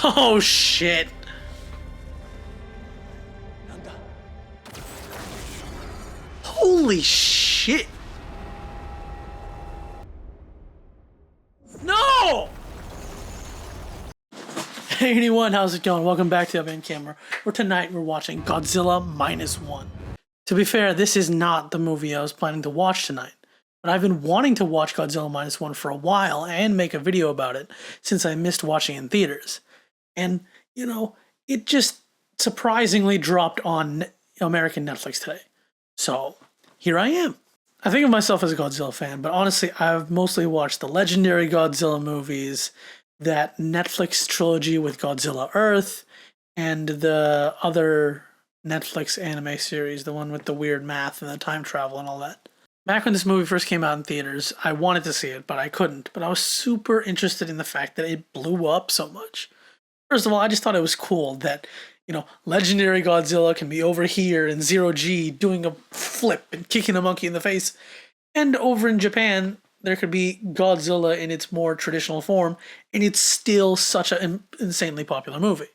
Oh shit. Holy shit. No! Hey anyone, how's it going? Welcome back to Abhi on Camera, where tonight we're watching Godzilla Minus One. To be fair, this is not the movie I was planning to watch tonight, but I've been wanting to watch Godzilla Minus One for a while and make a video about it since I missed watching in theaters. And, you know, it just surprisingly dropped on American Netflix today. So, here I am. I think of myself as a Godzilla fan, but honestly, I've mostly watched the legendary Godzilla movies, that Netflix trilogy with Godzilla Earth, and the other Netflix anime series, the one with the weird math and the time travel and all that. Back when this movie first came out in theaters, I wanted to see it, but I couldn't. But I was super interested in the fact that it blew up so much. First of all, I just thought it was cool that, you know, legendary Godzilla can be over here in 0G doing a flip and kicking a monkey in the face. And over in Japan, there could be Godzilla in its more traditional form, and it's still such an insanely popular movie.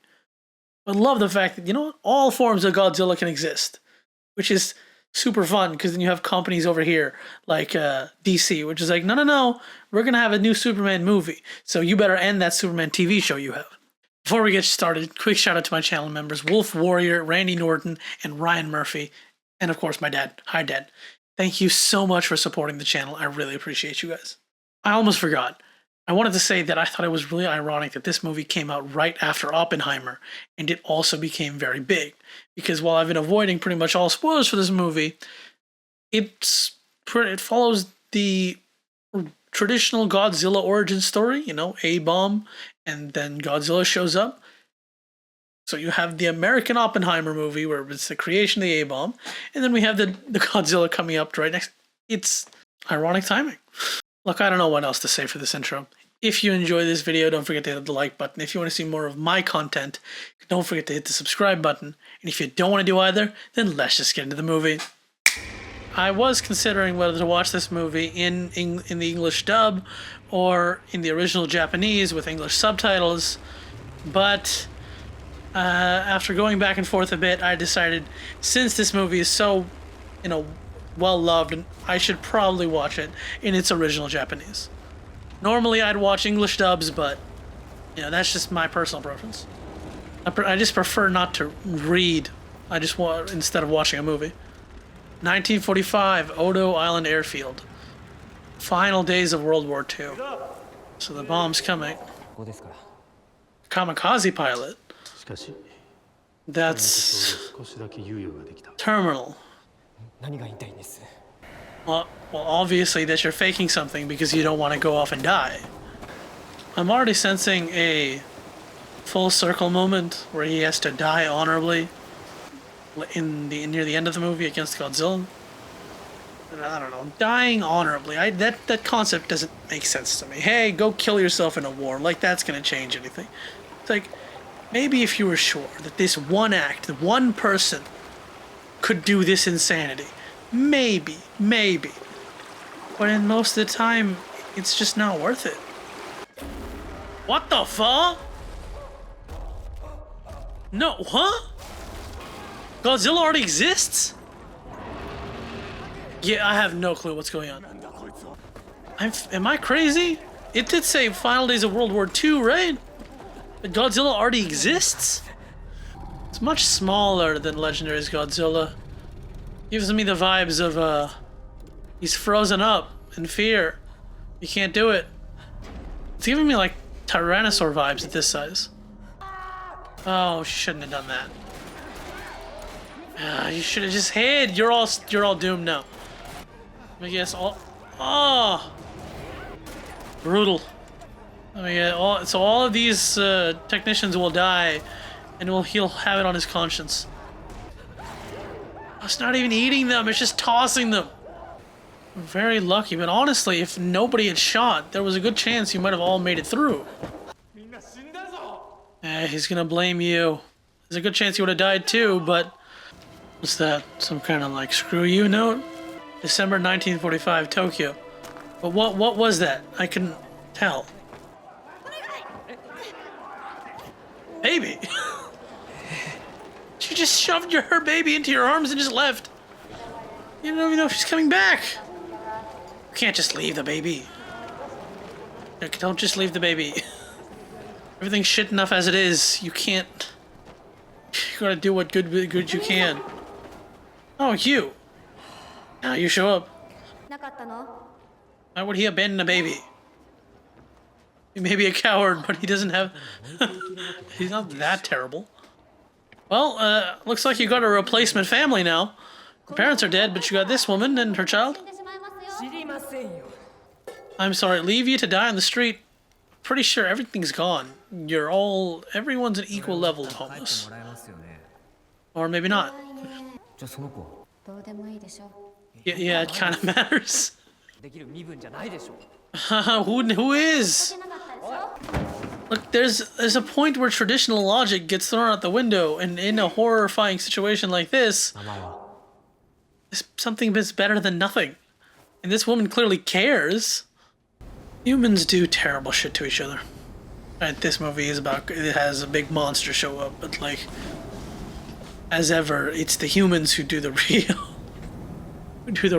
I love the fact that, you know what, all forms of Godzilla can exist, which is super fun, because then you have companies over here like DC, which is like, no, we're going to have a new Superman movie, so you better end that Superman TV show you have. Before we get started, quick shout out to my channel members, Wolf Warrior, Randy Norton, and Ryan Murphy, and of course my dad. Hi, Dad. Thank you so much for supporting the channel. I really appreciate you guys. I almost forgot. I wanted to say that I thought it was really ironic that this movie came out right after Oppenheimer, and it also became very big. Because while I've been avoiding pretty much all spoilers for this movie, it follows the traditional Godzilla origin story, you know, A-bomb, and then Godzilla shows up. So you have the American Oppenheimer movie where it's the creation of the A-bomb, and then we have the Godzilla coming up right next. It's ironic timing. Look, I don't know what else to say for this intro. If you enjoy this video, don't forget to hit the like button. If you want to see more of my content, don't forget to hit the subscribe button. And if you don't want to do either, then let's just get into the movie. I was considering whether to watch this movie in the English dub or in the original Japanese with English subtitles, but after going back and forth a bit, I decided since this movie is so, you know, well loved, I should probably watch it in its original Japanese. Normally I'd watch English dubs, but, you know, that's just my personal preference. I just prefer not to read. I just want, instead of watching a movie. 1945, Odo Island Airfield. Final days of World War II. So the bomb's coming. Kamikaze pilot. That's terminal. Well, obviously that you're faking something because you don't want to go off and die. I'm already sensing a full circle moment where he has to die honorably near the end of the movie against Godzilla. I don't know, dying honorably. That concept doesn't make sense to me. Hey, go kill yourself in a war. Like that's gonna change anything. It's like, maybe if you were sure that this one act, one person could do this insanity, maybe. But in most of the time, it's just not worth it. What the fuck? No, huh? Godzilla already exists? Yeah, I have no clue what's going on. Am I crazy? It did say Final Days of World War II, right? But Godzilla already exists? It's much smaller than Legendary's Godzilla. Gives me the vibes of, he's frozen up in fear. You can't do it. It's giving me like Tyrannosaur vibes at this size. Oh, shouldn't have done that. You should have just hid. You're all doomed now. I guess oh, brutal. I mean, all of these technicians will die, and he'll have it on his conscience. It's not even eating them; it's just tossing them. I'm very lucky, but honestly, if nobody had shot, there was a good chance you might have all made it through. He's gonna blame you. There's a good chance you would have died too, but what's that? Some kind of like screw you note? December 1945, Tokyo. But what was that? I couldn't tell. baby? She just shoved her baby into your arms and just left. You don't even know if she's coming back. You can't just leave the baby. Don't just leave the baby. Everything's shit enough as it is. You can't. You gotta do what good you can. Oh, you. Now you show up. Why would he abandon a baby? He may be a coward, but he doesn't have... He's not that terrible. Well, looks like you got a replacement family now. Your parents are dead, but you got this woman and her child. I'm sorry, leave you to die on the street. Pretty sure everything's gone. Everyone's an equal level of homeless. Or maybe not. Yeah, it kind of matters. Who is? Look, there's a point where traditional logic gets thrown out the window, and in a horrifying situation like this, something is better than nothing. And this woman clearly cares. Humans do terrible shit to each other. And this movie is it has a big monster show up, but like, as ever, it's the humans who do the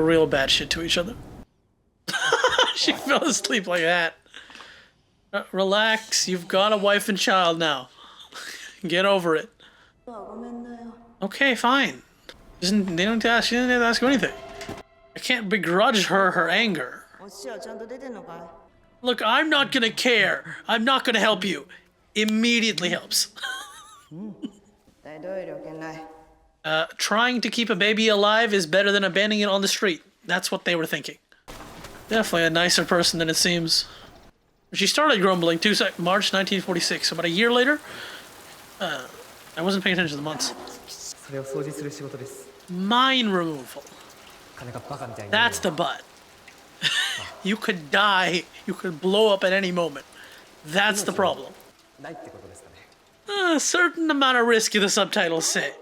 real bad shit to each other. She fell asleep like that. Relax, you've got a wife and child now. Get over it. Okay, fine. She didn't have to ask you anything. I can't begrudge her anger. Look, I'm not gonna care. I'm not gonna help you. Immediately helps. Trying to keep a baby alive is better than abandoning it on the street. That's what they were thinking. Definitely a nicer person than it seems. She started grumbling March 1946, so about a year later. I wasn't paying attention to the months. Mine removal. That's the butt. You could die. You could blow up at any moment. That's the problem. A certain amount of risk, the subtitles say.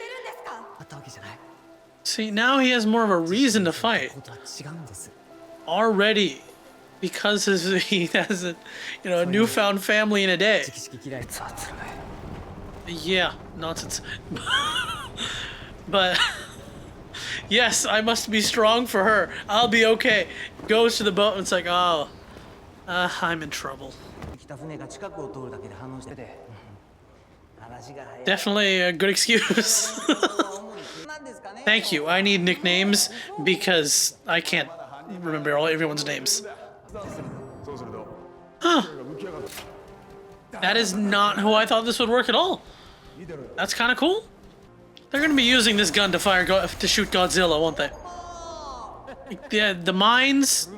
See, now he has more of a reason to fight. Already. Because he has a newfound family in a day. Yeah, nonsense. But yes, I must be strong for her. I'll be okay. Goes to the boat and it's like, oh, I'm in trouble. Definitely a good excuse. Thank you. I need nicknames because I can't remember everyone's names. Huh. That is not who I thought this would work at all. That's kind of cool. They're gonna be using this gun to shoot Godzilla, won't they? Yeah, the mines.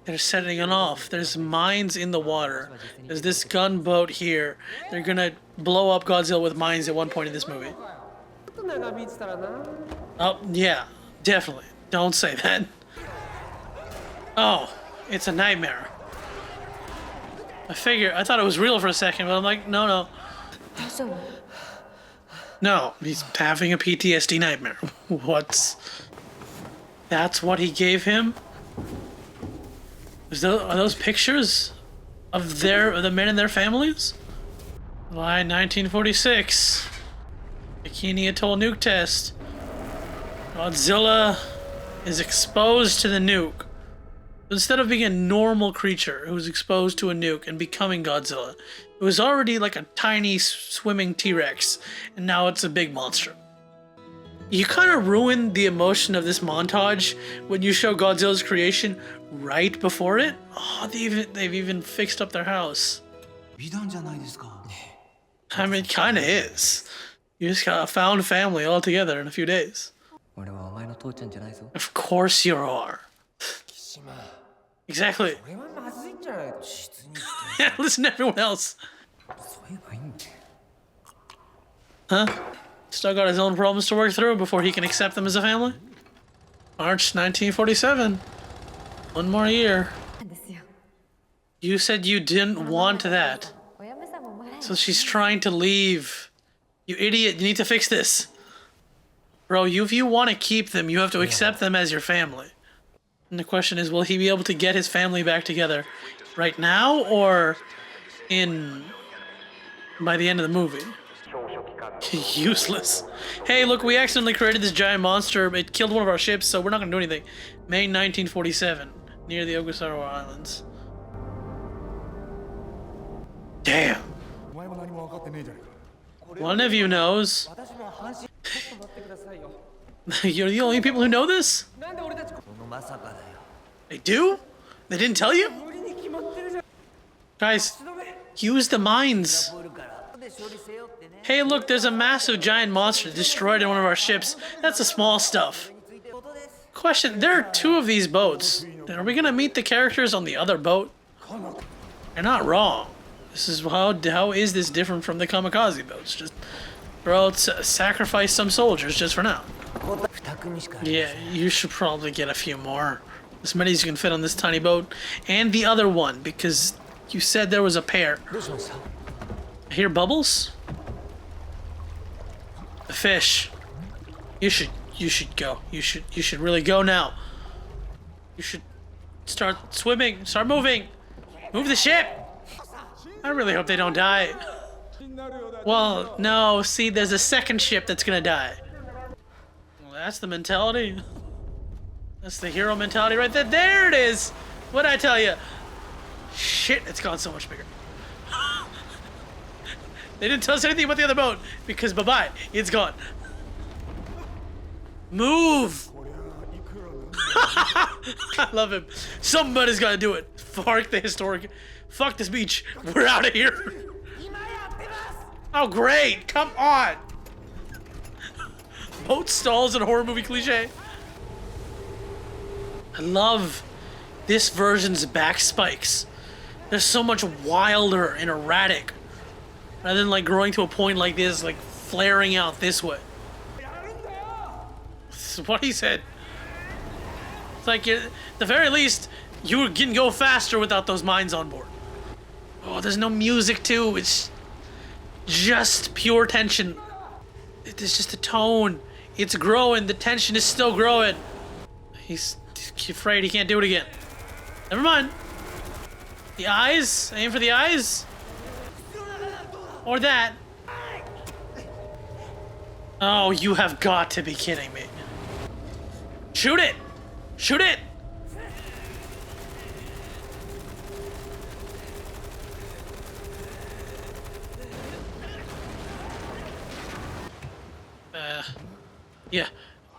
They're setting it off. There's mines in the water. There's this gunboat here. They're gonna blow up Godzilla with mines at one point in this movie. Oh yeah, definitely. Don't say that. Oh. It's a nightmare. I thought it was real for a second, but I'm like, no. No, he's having a PTSD nightmare. That's what he gave him? Are those pictures of the men and their families? July 1946. Bikini Atoll nuke test. Godzilla is exposed to the nuke. Instead of being a normal creature who was exposed to a nuke and becoming Godzilla, it was already like a tiny swimming T-Rex, and now it's a big monster. You kind of ruin the emotion of this montage when you show Godzilla's creation right before it. Oh, they've even fixed up their house. I mean, it kind of is. You just got a found family all together in a few days. Of course you are. Exactly. Yeah, listen to everyone else. Huh? Still got his own problems to work through before he can accept them as a family? March 1947. One more year. You said you didn't want that. So she's trying to leave. You idiot, you need to fix this. Bro, if you want to keep them, you have to accept them as your family. And the question is, will he be able to get his family back together right now or in by the end of the movie. Useless. Hey, look, we accidentally created this giant monster. It killed one of our ships, so we're not gonna do anything. May 1947, near the Ogasawara Islands. Damn. One of you knows. You're the only people who know this? They do? They didn't tell you? Guys, use the mines. Hey, look, there's a massive giant monster destroyed in one of our ships. That's the small stuff. Question, there are two of these boats. Are we gonna meet the characters on the other boat? You're not wrong. This is how is this different from the kamikaze boats? Just throw out, sacrifice some soldiers just for now. Yeah, you should probably get a few more. As many as you can fit on this tiny boat. And the other one, because you said there was a pair. I hear bubbles? The fish. You should go. You should really go now. You should start swimming. Start moving. Move the ship. I really hope they don't die. Well, no, see, there's a second ship that's gonna die. Well, that's the mentality. That's the hero mentality right there. There it is! What'd I tell you? Shit, it's gone so much bigger. They didn't tell us anything about the other boat, because bye-bye, it's gone. Move! I love him. Somebody's gotta do it. Fuck the historic. Fuck this beach. We're out of here. Oh, great. Come on. Boat stalls and horror movie cliche. I love this version's back spikes. They're so much wilder and erratic. Rather than like growing to a point like this, like flaring out this way. This is what he said. It's like, at the very least, you can go faster without those mines on board. Oh, there's no music too. It's just pure tension. It's just a tone. It's growing. The tension is still growing. He's afraid he can't do it again. Never mind. The eyes? Aim for the eyes? Or that? Oh, you have got to be kidding me. Shoot it! Shoot it! Yeah.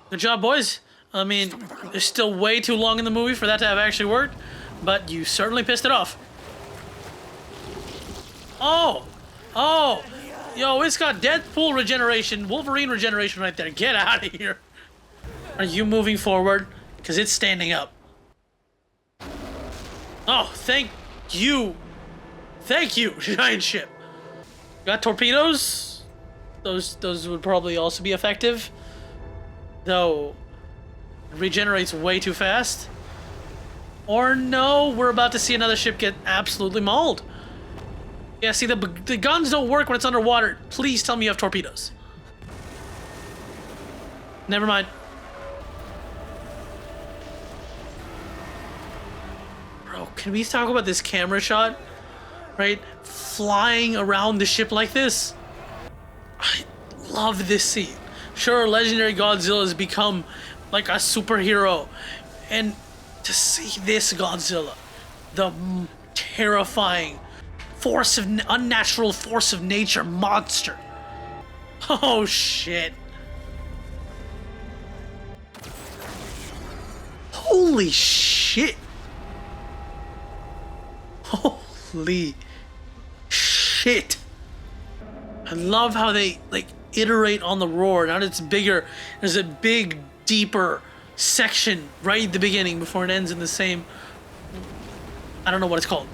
Good job, boys. I mean, there's still way too long in the movie for that to have actually worked, but you certainly pissed it off. Oh! Oh! Yo, it's got Deadpool regeneration, Wolverine regeneration right there. Get out of here. Are you moving forward? Because it's standing up. Oh, thank you. Thank you, giant ship. Got torpedoes? Those would probably also be effective. Though, it regenerates way too fast. Or no, we're about to see another ship get absolutely mauled. Yeah, see, the guns don't work when it's underwater. Please tell me you have torpedoes. Never mind. Bro, can we talk about this camera shot? Right? Flying around the ship like this. I love this scene. Sure, legendary Godzilla has become like a superhero. And to see this Godzilla, the terrifying unnatural force of nature monster. Oh shit. Holy shit. Holy shit. I love how they like iterate on the roar. Now that it's bigger, there's a big, deeper section right at the beginning before it ends in the same, I don't know what it's called.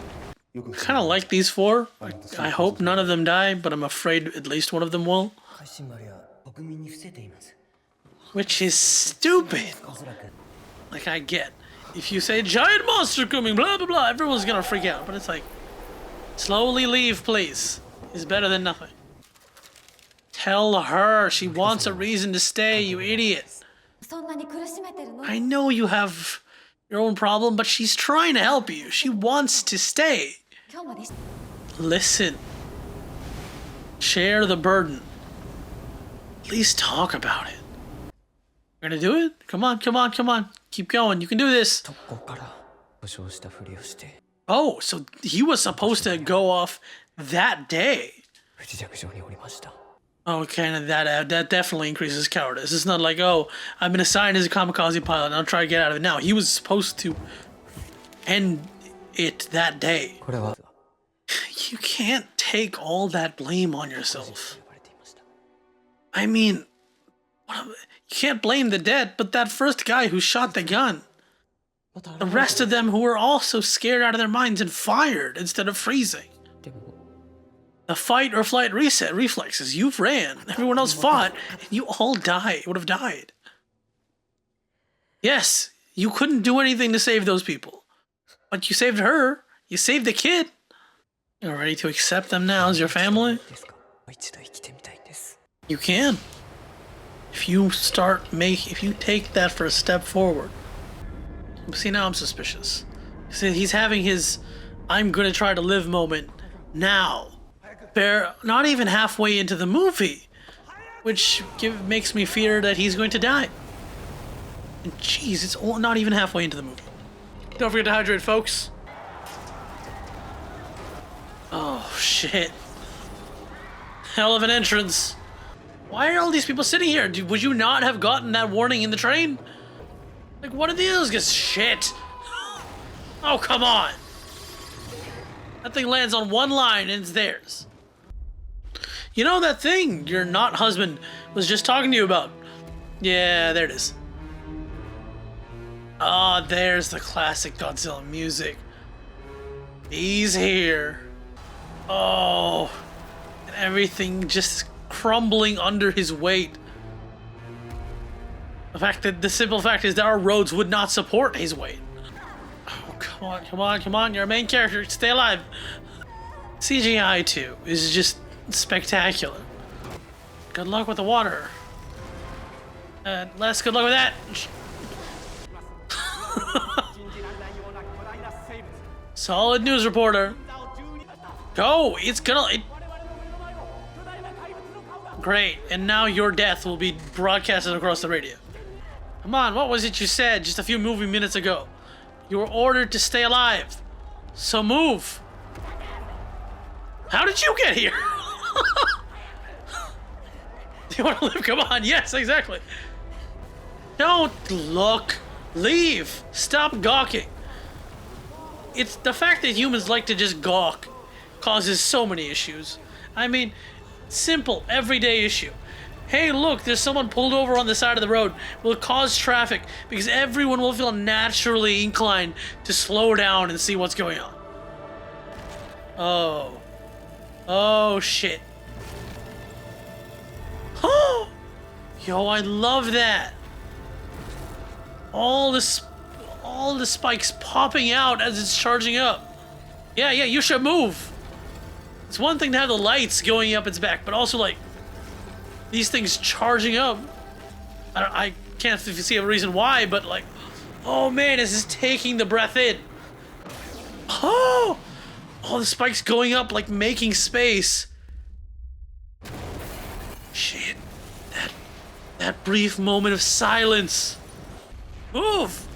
I kind of like these four. I hope none of them die, but I'm afraid at least one of them will. Which is stupid. Like, I get. If you say, giant monster coming, blah, blah, blah, everyone's gonna freak out. But it's like, slowly leave, please. It's better than nothing. Tell her she wants a reason to stay, you idiot. I know you have your own problem, but she's trying to help you. She wants to stay. Listen. Share the burden. At least talk about it. You're gonna do it? Come on, come on, come on. Keep going. You can do this. Oh, so he was supposed to go off that day. Okay, and that definitely increases cowardice. It's not like, oh, I've been assigned as a kamikaze pilot and I'll try to get out of it now. He was supposed to end it that day. You can't take all that blame on yourself. I mean, you can't blame the dead, but that first guy who shot the gun. The rest of them who were also scared out of their minds and fired instead of freezing. The fight or flight reset reflexes. You ran. Everyone else fought, and you all would have died. Yes, you couldn't do anything to save those people. But you saved her. You saved the kid. You're ready to accept them now as your family? You can. If you take that for a step forward. See, now I'm suspicious. See, he's having his I'm gonna try to live moment now. They're not even halfway into the movie, which makes me fear that he's going to die. And jeez, it's not even halfway into the movie. Don't forget to hydrate, folks. Oh, shit. Hell of an entrance. Why are all these people sitting here? Would you not have gotten that warning in the train? Like, what are these guys? Shit. Oh, come on. That thing lands on one line and it's theirs. You know that thing your not husband was just talking to you about? Yeah, there it is. Ah, there's the classic Godzilla music. He's here. Oh, and everything just crumbling under his weight. The simple fact is that our roads would not support his weight. Oh, come on, come on, come on. You're a main character. Stay alive. CGI, too, is just spectacular. Good luck with the water. Les, good luck with that. Solid news reporter. Go! It's gonna... Great, and now your death will be broadcasted across the radio. Come on, what was it you said just a few movie minutes ago? You were ordered to stay alive. So move. How did you get here? Do you want to live? Come on, yes, exactly. Don't look. Leave. Stop gawking. It's the fact that humans like to just gawk causes so many issues. I mean, simple, everyday issue. Hey, look, there's someone pulled over on the side of the road. Will cause traffic because everyone will feel naturally inclined to slow down and see what's going on. Oh. Oh, shit. Oh! Yo, I love that. All the spikes popping out as it's charging up. Yeah, you should move. It's one thing to have the lights going up its back, but also, like, these things charging up. I can't see a reason why, but, like, oh man, this is taking the breath in. Oh! All the spikes going up, like, making space. Shit. That brief moment of silence. Move!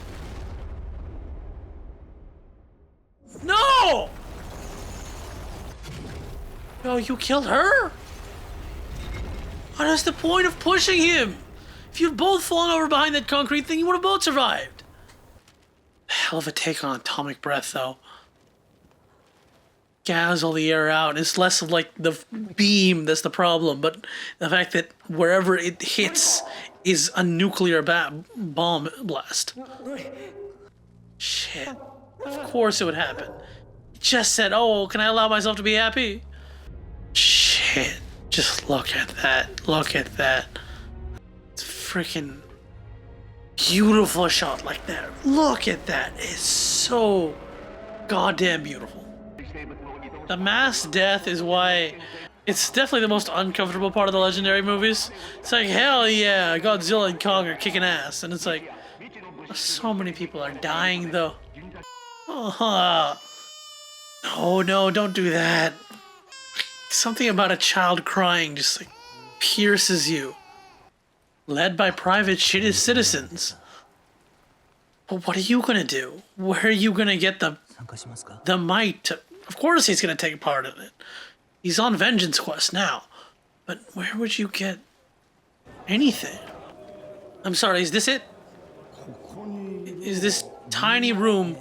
No! No, you killed her? What is the point of pushing him? If you'd both fallen over behind that concrete thing, you would have both survived. Hell of a take on atomic breath, though. Gas all the air out. It's less of like the beam that's the problem, but the fact that wherever it hits is a nuclear bomb blast. Shit. Of course it would happen. It just said, oh, can I allow myself to be happy? Shit. Just look at that. Look at that. It's freaking beautiful shot like that. Look at that. It's so goddamn beautiful. The mass death is why it's definitely the most uncomfortable part of the Legendary movies. It's like, hell yeah, Godzilla and Kong are kicking ass. And it's like, so many people are dying though. Oh, no, don't do that. Something about a child crying just like pierces you. Led by private citizens. But what are you gonna do? Where are you gonna get the might to... Of course he's gonna take part in it. He's on vengeance quest now. But where would you get anything? I'm sorry, is this it? Is this tiny room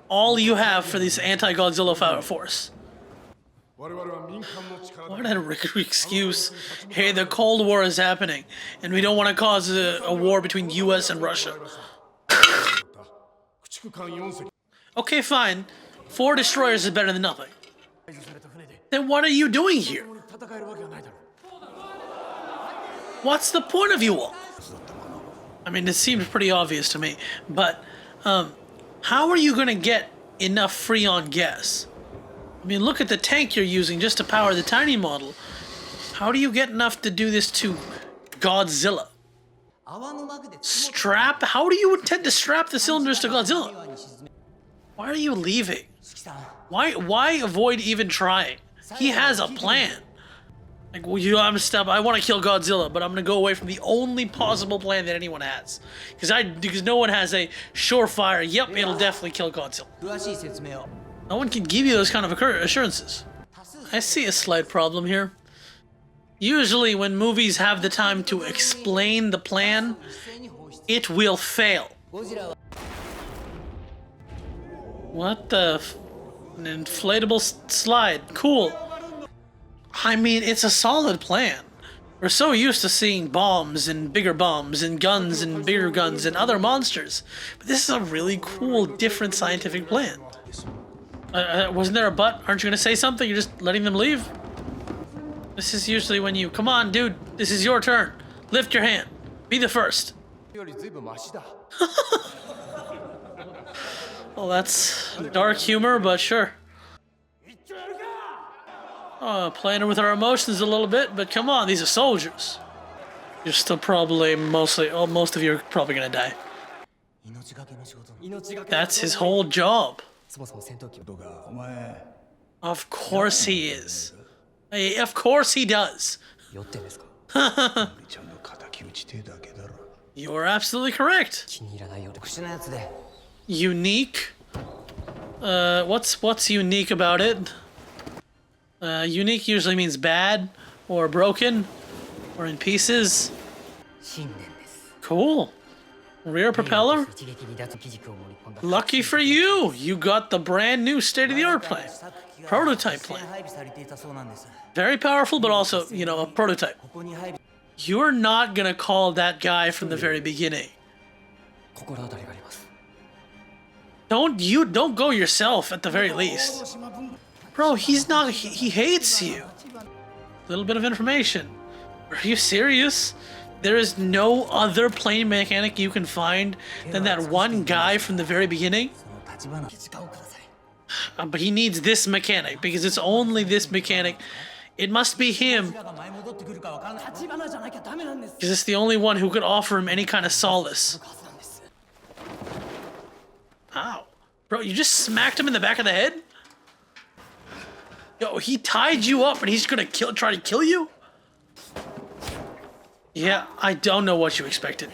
all you have for this anti-Godzilla force? What an excuse. Hey, the Cold War is happening, and we don't want to cause a war between US and Russia. Okay, fine. 4 destroyers is better than nothing. Then what are you doing here? What's the point of you all? I mean, it seems pretty obvious to me, but how are you going to get enough Freon gas? I mean, look at the tank you're using just to power the tiny model. How do you get enough to do this to Godzilla? Strap? How do you intend to strap the cylinders to Godzilla? Why are you leaving? Why avoid even trying? He has a plan. Like, well, I want to kill Godzilla, but I'm gonna go away from the only possible plan that anyone has, because no one has a surefire. Yep, it'll definitely kill Godzilla. No one can give you those kind of assurances. I see a slight problem here. Usually, when movies have the time to explain the plan, it will fail. What the? An inflatable slide. Cool. I mean, it's a solid plan. We're so used to seeing bombs and bigger bombs and guns and bigger guns and other monsters. But this is a really cool, different scientific plan. Wasn't there a but? Aren't you going to say something? You're just letting them leave? This is usually when you... Come on, dude. This is your turn. Lift your hand. Be the first. Well, that's dark humor, but sure. Playing with our emotions a little bit, but come on, these are soldiers. You're still probably most of you are probably gonna die. That's his whole job. Of course he is. Hey, of course he does. You're absolutely correct. Unique? What's unique about it? Unique usually means bad, or broken, or in pieces. Cool. Rear propeller? Lucky for you! You got the brand new state-of-the-art plane. Prototype plane. Very powerful, but also, you know, a prototype. You're not gonna call that guy from the very beginning. Don't go yourself at the very least. Bro, he's not, he hates you. Little bit of information. Are you serious? There is no other plane mechanic you can find than that one guy from the very beginning? But he needs this mechanic, because it's only this mechanic. It must be him. Because it's the only one who could offer him any kind of solace. Ow. Bro, you just smacked him in the back of the head? Yo, he tied you up and he's gonna try to kill you? Yeah, I don't know what you expected.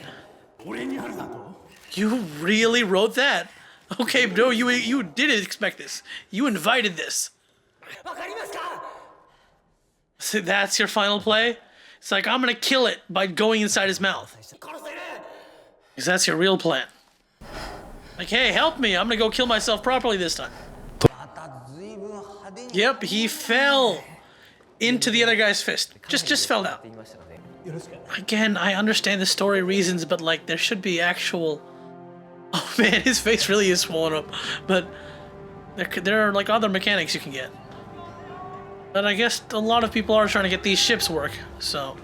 You really wrote that? Okay, bro, you didn't expect this. You invited this. So that's your final play? It's like, I'm gonna kill it by going inside his mouth. Because that's your real plan. Like, hey, help me, I'm gonna go kill myself properly this time. Yep, he fell into the other guy's fist. Just fell down. Again, I understand the story reasons, but like, there should be actual... Oh man, his face really is swollen up. But there are like other mechanics you can get. But I guess a lot of people are trying to get these ships work, so...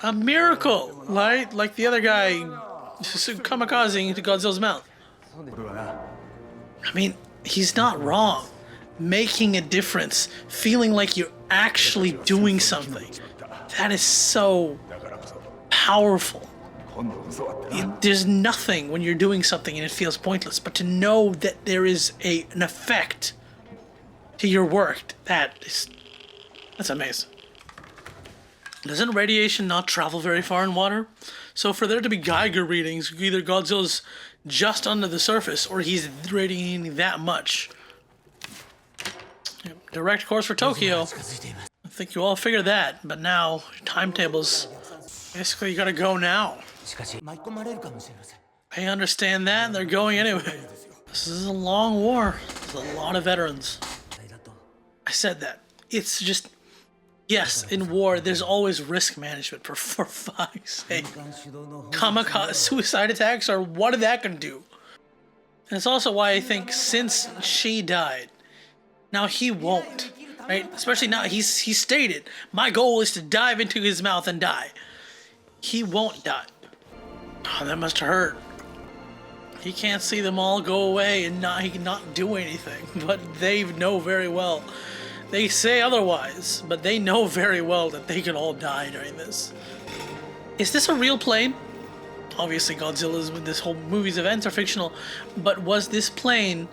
A miracle, right? Like the other guy kamikazing into Godzilla's mouth. I mean, he's not wrong. Making a difference, feeling like you're actually doing something. That is so powerful. There's nothing when you're doing something and it feels pointless, but to know that there is an effect to your work, that is That's amazing. Doesn't radiation not travel very far in water? So for there to be Geiger readings, either Godzilla's just under the surface or he's radiating that much. Yep, direct course for Tokyo. I think you all figured that, but now timetables. Basically, you gotta go now. I understand that, and they're going anyway. This is a long war. There's a lot of veterans. I said that. It's just... Yes, in war, there's always risk management, for fuck's sake. Kamikaze suicide attacks are... What are that gonna do? And it's also why I think since she died, now he won't. Right? Especially now, he stated, my goal is to dive into his mouth and die. He won't die. Oh, that must hurt. He can't see them all go away and he cannot do anything. But they know very well. They say otherwise, but they know very well that they could all die during this. Is this a real plane? Obviously, Godzilla's with this whole movie's events are fictional, but was this plane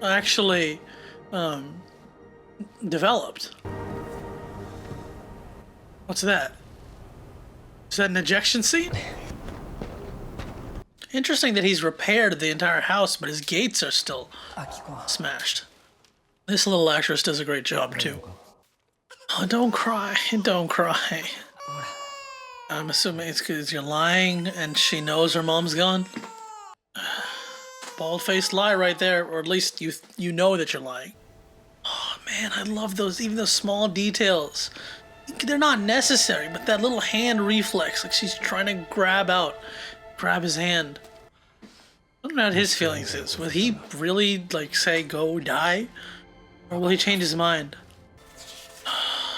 actually developed? What's that? Is that an ejection seat? Interesting that he's repaired the entire house, but his gates are still smashed. This little actress does a great job, too. Oh, don't cry. Don't cry. I'm assuming it's because you're lying and she knows her mom's gone. Bald-faced lie right there, or at least you know that you're lying. Oh, man, I love those, even those small details. They're not necessary, but that little hand reflex, like she's trying to grab his hand. I don't know what his feelings is. Will he really, like, say, go die? Or will he change his mind?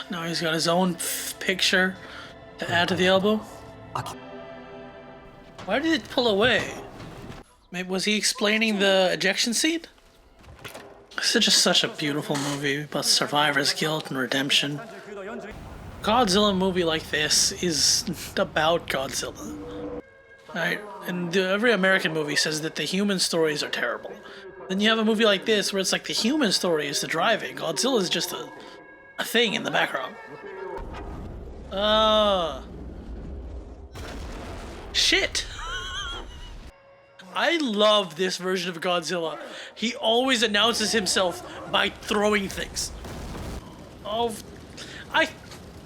Now he's got his own picture to add to the elbow. Why did it pull away? Maybe was he explaining the ejection seat? This is just such a beautiful movie about survivor's guilt and redemption. Godzilla movie like this is about Godzilla. Right? And every American movie says that the human stories are terrible. Then you have a movie like this where it's like the human story is the driving. Godzilla is just a thing in the background. Shit! I love this version of Godzilla. He always announces himself by throwing things. Oh,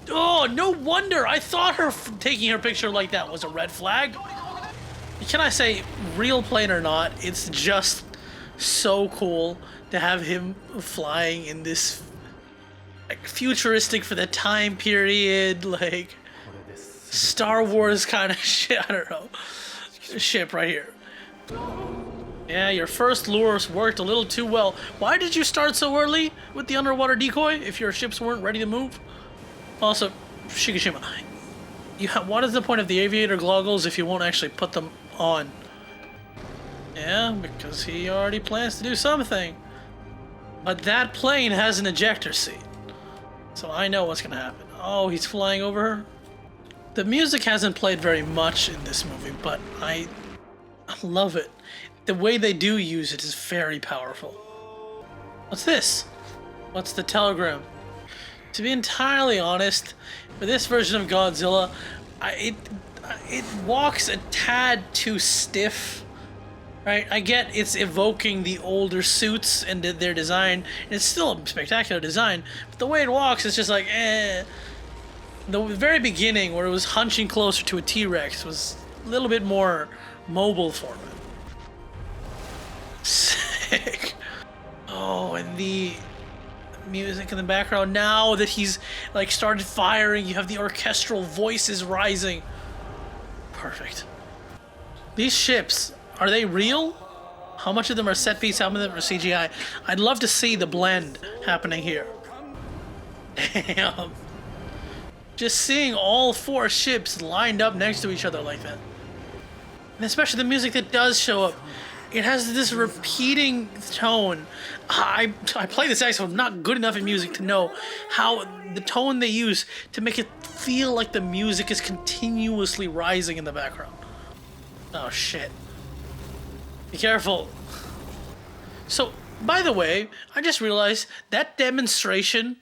no wonder! I thought taking her picture like that was a red flag. Can I say, real plane or not, it's just so cool to have him flying in this, like, futuristic for the time period, like, Star Wars kind of shit, I don't know, ship right here. Yeah, your first lures worked a little too well. Why did you start so early with the underwater decoy if your ships weren't ready to move? Also, Shikishima, what is the point of the aviator goggles if you won't actually put them on? Yeah, because he already plans to do something. But that plane has an ejector seat, so I know what's gonna happen. Oh, he's flying over her? The music hasn't played very much in this movie, but I love it. The way they do use it is very powerful. What's this? What's the telegram? To be entirely honest, for this version of Godzilla, it walks a tad too stiff, right? I get it's evoking the older suits and their design, and it's still a spectacular design, but the way it walks is just like, eh. The very beginning, where it was hunching closer to a T-Rex, was a little bit more mobile for me. Sick. Oh, and the music in the background, now that he's like started firing, you have the orchestral voices rising. Perfect. These ships, are they real? How much of them are set piece, how many of them are CGI? I'd love to see the blend happening here. Damn. Just seeing all four ships lined up next to each other like that. And especially the music that does show up. It has this repeating tone. I play the saxophone, not good enough in music to know how the tone they use to make it feel like the music is continuously rising in the background. Oh shit. Be careful. So, by the way, I just realized that demonstration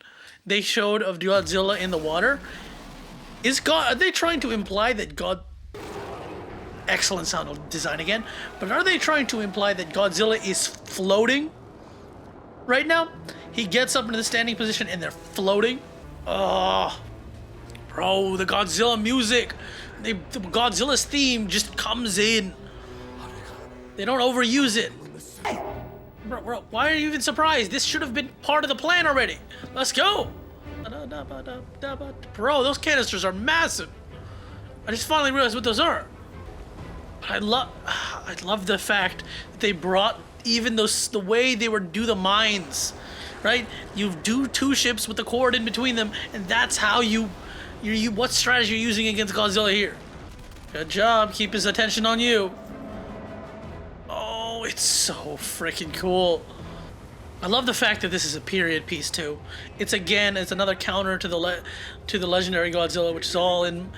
they showed of Godzilla in the water, are they trying to imply that excellent sound design again, but are they trying to imply that Godzilla is floating right now? He gets up into the standing position and they're floating. Oh, bro, the Godzilla music, Godzilla's theme just comes in. They don't overuse it. Bro, why are you even surprised? This should have been part of the plan already. Let's go. Bro, those canisters are massive. I just finally realized what those are. I love the fact that they brought even the way they would do the mines, right? You do 2 ships with the cord in between them, and that's how you what strategy you're using against Godzilla here. Good job, keep his attention on you. Oh, it's so freaking cool. I love the fact that this is a period piece too. It's another counter to the legendary Godzilla, which is all in.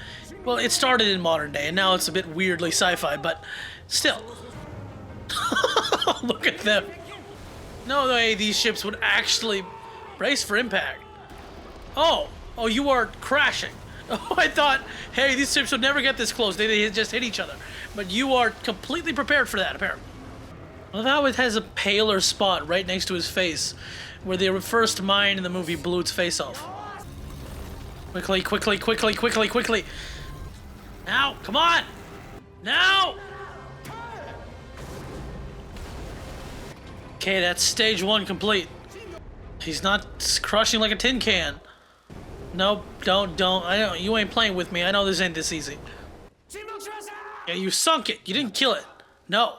Well, it started in modern day, and now it's a bit weirdly sci-fi, but still. Look at them. No way these ships would actually brace for impact. Oh, you are crashing. Oh, I thought, hey, these ships would never get this close. They just hit each other. But you are completely prepared for that, apparently. I love how it has a paler spot right next to his face, where the first mine in the movie blew its face off. Quickly. Now, come on! Now! Okay, that's stage 1 complete. He's not crushing like a tin can. Nope, don't. You ain't playing with me. I know this ain't this easy. Yeah, you sunk it. You didn't kill it. No,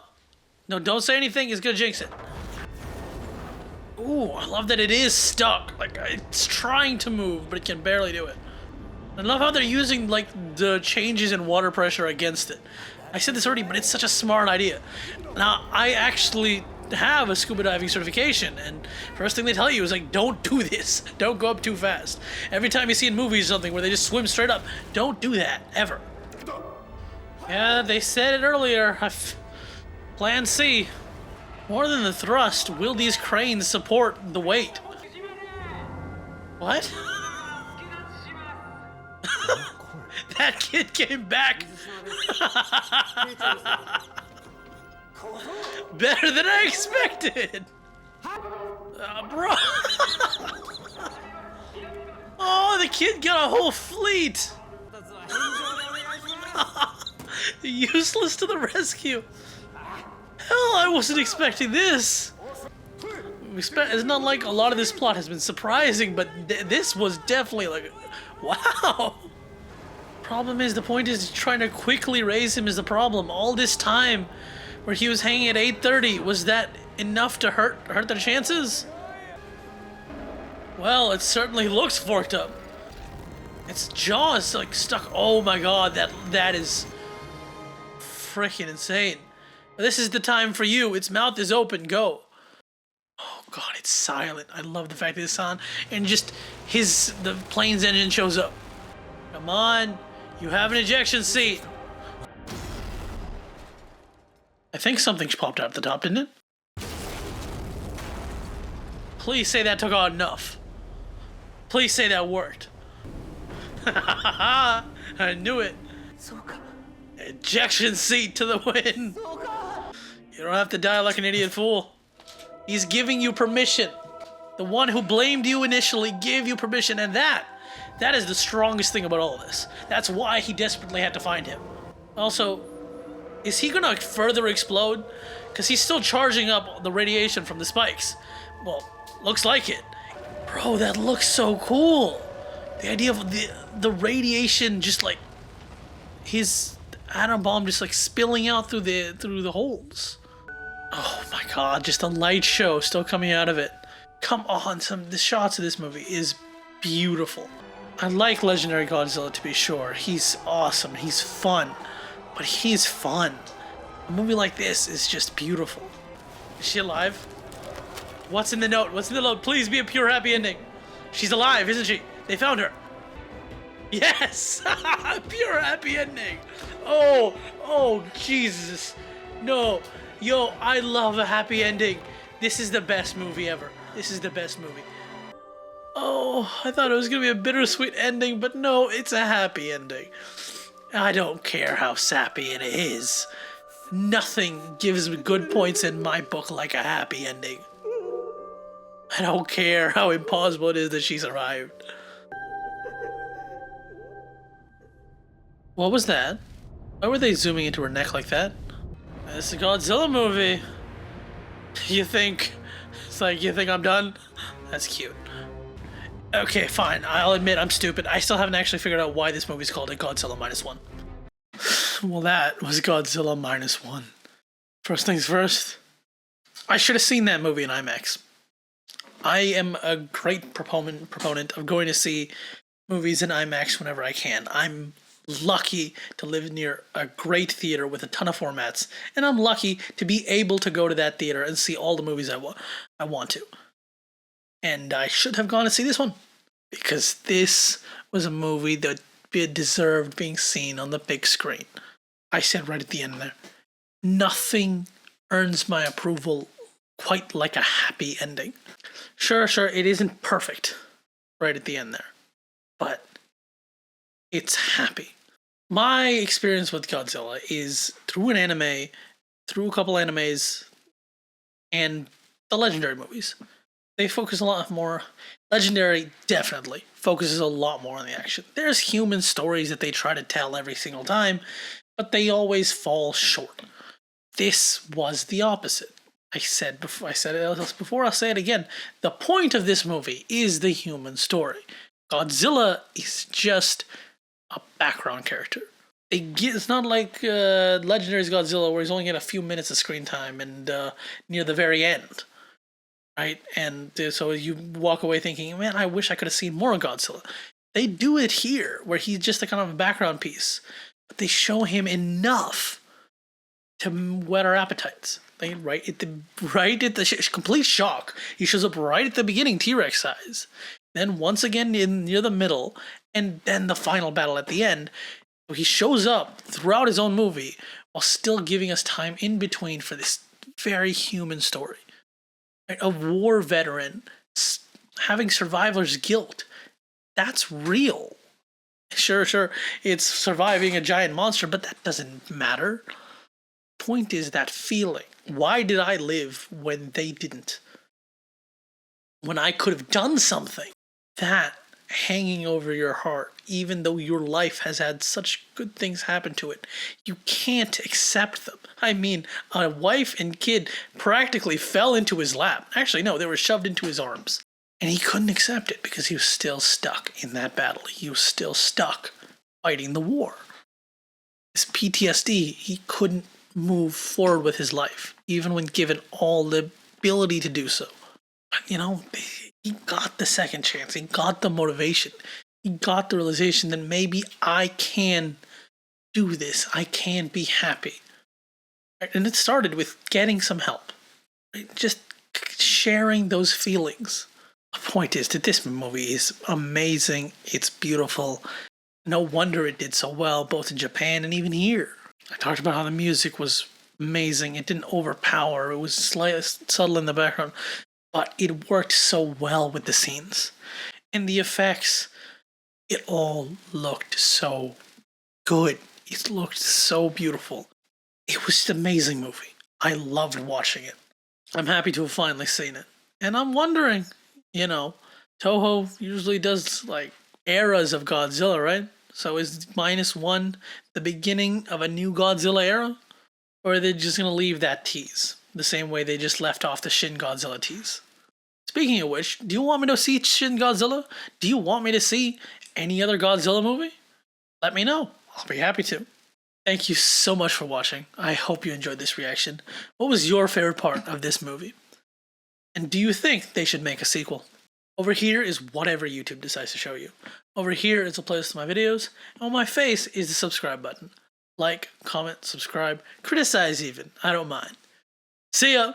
don't say anything. It's gonna jinx it. Ooh, I love that it is stuck. Like, it's trying to move, but it can barely do it. I love how they're using, like, the changes in water pressure against it. I said this already, but it's such a smart idea. Now, I actually have a scuba diving certification, and first thing they tell you is, like, don't do this. Don't go up too fast. Every time you see in movies something where they just swim straight up, don't do that, ever. Yeah, they said it earlier. Plan C. More than the thrust, will these cranes support the weight? What? That kid came back. Better than I expected. Bro. Oh, the kid got a whole fleet. Useless to the rescue. Hell, I wasn't expecting this. It's not like a lot of this plot has been surprising, but this was definitely like, wow. Problem is, the point is trying to quickly raise him is the problem. All this time where he was hanging at 830, was that enough to hurt their chances? Well, it certainly looks forked up. Its jaw is like stuck. Oh my god, that is freaking insane. This is the time for you. Its mouth is open. Go. Oh god, it's silent. I love the fact that it's on, and just the plane's engine shows up. Come on, you have an ejection seat. I think something popped out at the top, didn't it? Please say that took out enough. Please say that worked. I knew it. Ejection seat to the wind. You don't have to die like an idiot fool. He's giving you permission. The one who blamed you initially gave you permission, and that is the strongest thing about all of this. That's why he desperately had to find him. Also, is he gonna further explode? Because he's still charging up the radiation from the spikes. Well, looks like it. Bro, that looks so cool. The idea of the radiation, just like his atom bomb just like spilling out through the holes. Oh my god, just a light show still coming out of it. Come on, the shots of this movie is beautiful. I like Legendary Godzilla, to be sure. He's awesome, he's fun, but he's fun. A movie like this is just beautiful. Is she alive? What's in the note? What's in the note? Please be a pure happy ending. She's alive, isn't she? They found her. Yes! Pure happy ending. Oh, Jesus. No. Yo, I love a happy ending. This is the best movie ever. This is the best movie. Oh, I thought it was gonna be a bittersweet ending, but no, it's a happy ending. I don't care how sappy it is. Nothing gives me good points in my book like a happy ending. I don't care how impossible it is that she survived. What was that? Why were they zooming into her neck like that? It's a Godzilla movie. You think... It's like, you think I'm done? That's cute. Okay, fine. I'll admit I'm stupid. I still haven't actually figured out why this movie's called a Godzilla Minus One. Well, that was Godzilla Minus One. First things first, I should have seen that movie in IMAX. I am a great proponent of going to see movies in IMAX whenever I can. I'm lucky to live near a great theater with a ton of formats, and I'm lucky to be able to go to that theater and see all the movies I want to. And I should have gone to see this one, because this was a movie that deserved being seen on the big screen. I said right at the end there, nothing earns my approval quite like a happy ending. Sure, it isn't perfect right at the end there, but it's happy. My experience with Godzilla is through an anime, through a couple animes, and the Legendary movies. They focus a lot more. Legendary definitely focuses a lot more on the action. There's human stories that they try to tell every single time, but they always fall short. This was the opposite. I said it before, I'll say it again. The point of this movie is the human story. Godzilla is just a background character. It's not like Legendary's Godzilla, where he's only getting a few minutes of screen time and near the very end. Right? And so you walk away thinking, man, I wish I could have seen more of Godzilla. They do it here, where he's just a kind of a background piece. But they show him enough to whet our appetites. Right at the complete shock. He shows up right at the beginning, T-Rex size. Then once again near the middle, and then the final battle at the end. So he shows up throughout his own movie while still giving us time in between for this very human story. Right? A war veteran having survivor's guilt. That's real. Sure, it's surviving a giant monster, but that doesn't matter. Point is that feeling. Why did I live when they didn't? When I could have done something. That hanging over your heart, even though your life has had such good things happen to it, you can't accept them. I mean, a wife and kid practically fell into his lap. Actually, no, they were shoved into his arms. And he couldn't accept it because he was still stuck in that battle. He was still stuck fighting the war. His PTSD, he couldn't move forward with his life, even when given all the ability to do so. But, he got the second chance. He got the motivation. He got the realization that maybe I can do this. I can be happy. Right? And it started with getting some help. Right? Just sharing those feelings. The point is that this movie is amazing. It's beautiful. No wonder it did so well, both in Japan and even here. I talked about how the music was amazing. It didn't overpower. It was slightly subtle in the background. But it worked so well with the scenes. And the effects, it all looked so good. It looked so beautiful. It was an amazing movie. I loved watching it. I'm happy to have finally seen it. And I'm wondering, Toho usually does like eras of Godzilla, right? So is -1 the beginning of a new Godzilla era? Or are they just going to leave that tease? The same way they just left off the Shin Godzilla tease. Speaking of which, do you want me to see Shin Godzilla? Do you want me to see any other Godzilla movie? Let me know. I'll be happy to. Thank you so much for watching. I hope you enjoyed this reaction. What was your favorite part of this movie? And do you think they should make a sequel? Over here is whatever YouTube decides to show you. Over here is a playlist of my videos. And on my face is the subscribe button. Like, comment, subscribe, criticize even. I don't mind. See ya!